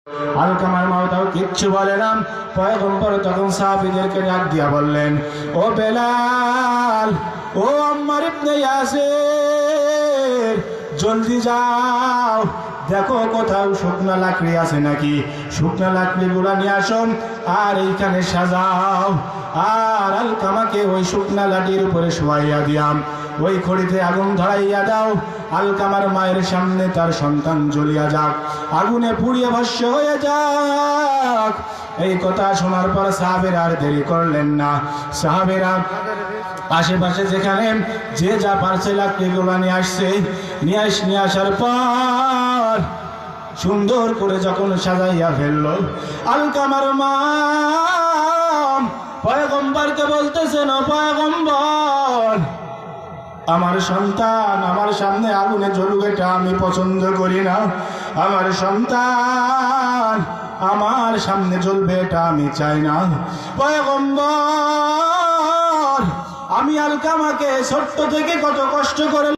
আলকামার মা তাও কিচ্ছু বলে না। পয়গম্বর তখন সাহাবীদেরকে ডাক দিয়া বললেন, ও বেলাল, ও আম্মার ইবনে ইয়াসির, জলদি যাও, দেখো কোথাও শুকনা লাকড়ি আছে নাকি, শুকনা লাকড়িগুলা নিয়ে আসো আর এইখানে সাজাও। আর আলকামাকে ওই শুকনা লাঠির উপরে শোয়াইয়া দিয়াম, ওই খড়িতে আগুন ধরাইয়া দাও। আলকামার মায়ের সামনে তার সন্তান জ্বলিয়া যাক, আগুনে পুড়িয়ে ভস্য হয়ে যাক। এই কথা শোনার পর সাহাবেরা আর দেরি করলেন না। সাহাবেরা আশেপাশে যেখানে যে যা পারছে লাকড়িগুলো নিয়ে আসছে, নিয়ে আসার পর সুন্দর করে যখন সাজাইয়া ফেললো, আলকামার মা পয়গম্বরকে বলতেছেন, ও পয়গম্বর, আমার সন্তান আমার সামনে আগুনে জ্বলুক এটা আমি পছন্দ করি না। আমার সন্তান আমার সামনে জ্বলবে এটা আমি চাই না। পয়গম্বর, আমি আলকামাকে ছোট্ট থেকে কত কষ্ট করে